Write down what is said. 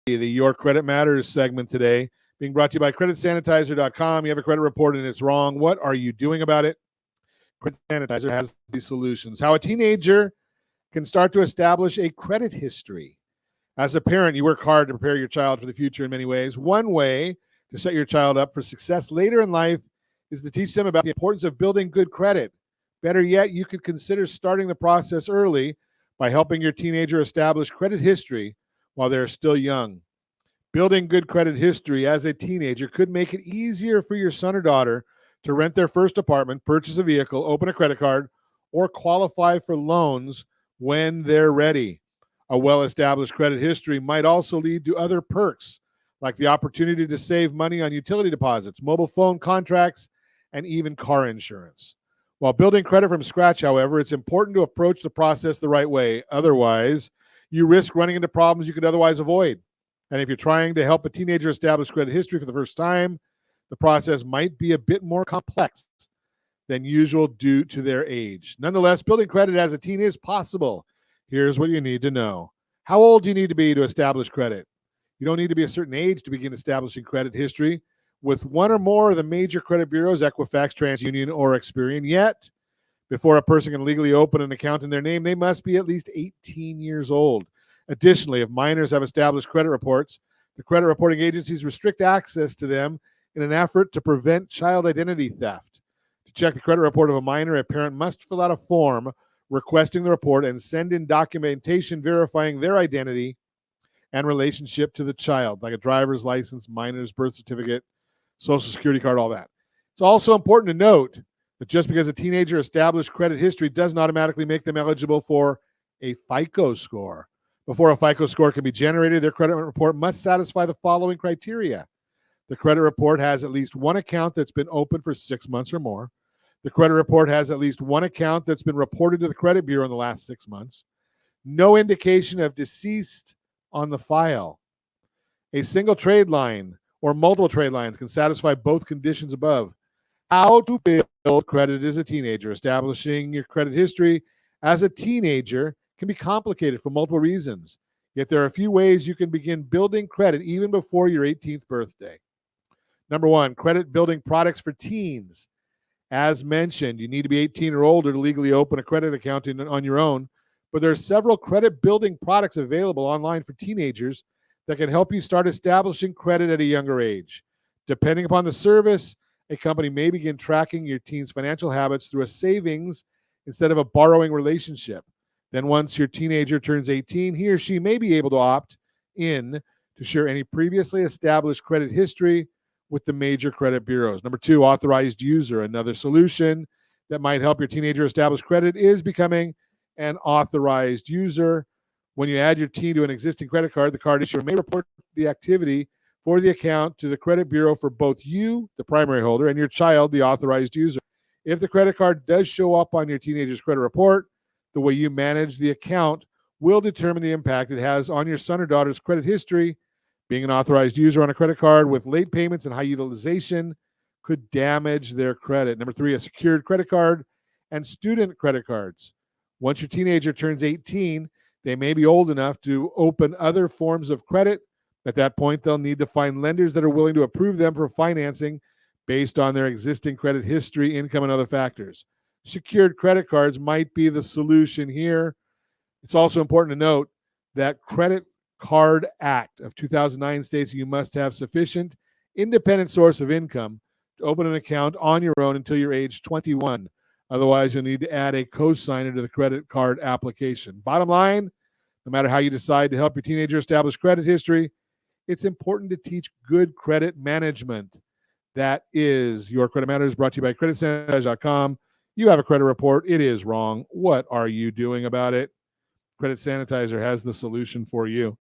the Your Credit Matters segment today, being brought to you by CreditSanitizer.com. You have a credit report and it's wrong. What are you doing about it? Credit Sanitizer has these solutions. How a teenager can start to establish a credit history. As a parent, you work hard to prepare your child for the future in many ways. One way to set your child up for success later in life is to teach them about the importance of building good credit. Better yet, you could consider starting the process early by helping your teenager establish credit history while they're still young. Building good credit history as a teenager could make it easier for your son or daughter to rent their first apartment, purchase a vehicle, open a credit card, or qualify for loans when they're ready. A well-established credit history might also lead to other perks, like the opportunity to save money on utility deposits, mobile phone contracts, and even car insurance. While building credit from scratch, however, it's important to approach the process the right way. Otherwise, you risk running into problems you could otherwise avoid. And if you're trying to help a teenager establish credit history for the first time, the process might be a bit more complex than usual due to their age. Nonetheless, building credit as a teen is possible. Here's what you need to know. How old do you need to be to establish credit? You don't need to be a certain age to begin establishing credit history with one or more of the major credit bureaus, Equifax, TransUnion, or Experian. Yet, before a person can legally open an account in their name, they must be at least 18 years old. Additionally, if minors have established credit reports, the credit reporting agencies restrict access to them in an effort to prevent child identity theft. To check the credit report of a minor, a parent must fill out a form requesting the report and send in documentation verifying their identity and relationship to the child, like a driver's license, minor's birth certificate, social security card, all that. It's also important to note that just because a teenager established credit history doesn't automatically make them eligible for a FICO score. Before a FICO score can be generated, their credit report must satisfy the following criteria. The credit report has at least one account that's been open for 6 months or more. The credit report has at least one account that's been reported to the credit bureau in the last 6 months. No indication of deceased on the file. A single trade line or multiple trade lines can satisfy both conditions above. How to build credit as a teenager. Establishing your credit history as a teenager can be complicated for multiple reasons. Yet there are a few ways you can begin building credit even before your 18th birthday. Number one, credit building products for teens. As mentioned, you need to be 18 or older to legally open a credit account on your own, but there are several credit building products available online for teenagers that can help you start establishing credit at a younger age. Depending upon the service, a company may begin tracking your teen's financial habits through a savings instead of a borrowing relationship. Then once your teenager turns 18, he or she may be able to opt in to share any previously established credit history with the major credit bureaus. Number two, authorized user. Another solution that might help your teenager establish credit is becoming an authorized user. When you add your teen to an existing credit card, the card issuer may report the activity for the account to the credit bureau for both you, the primary holder, and your child, the authorized user. If the credit card does show up on your teenager's credit report, the way you manage the account will determine the impact it has on your son or daughter's credit history. Being an authorized user on a credit card with late payments and high utilization could damage their credit. Number three, a secured credit card and student credit cards. Once your teenager turns 18, they may be old enough to open other forms of credit. At that point, they'll need to find lenders that are willing to approve them for financing based on their existing credit history, income, and other factors. Secured credit cards might be the solution here. It's also important to note that Credit Card Act of 2009 states you must have sufficient independent source of income to open an account on your own until you're age 21. Otherwise, you'll need to add a cosigner to the credit card application. Bottom line, no matter how you decide to help your teenager establish credit history, it's important to teach good credit management. That is Your Credit Matters, brought to you by CreditSanitizer.com. You have a credit report. It is wrong. What are you doing about it? Credit Sanitizer has the solution for you.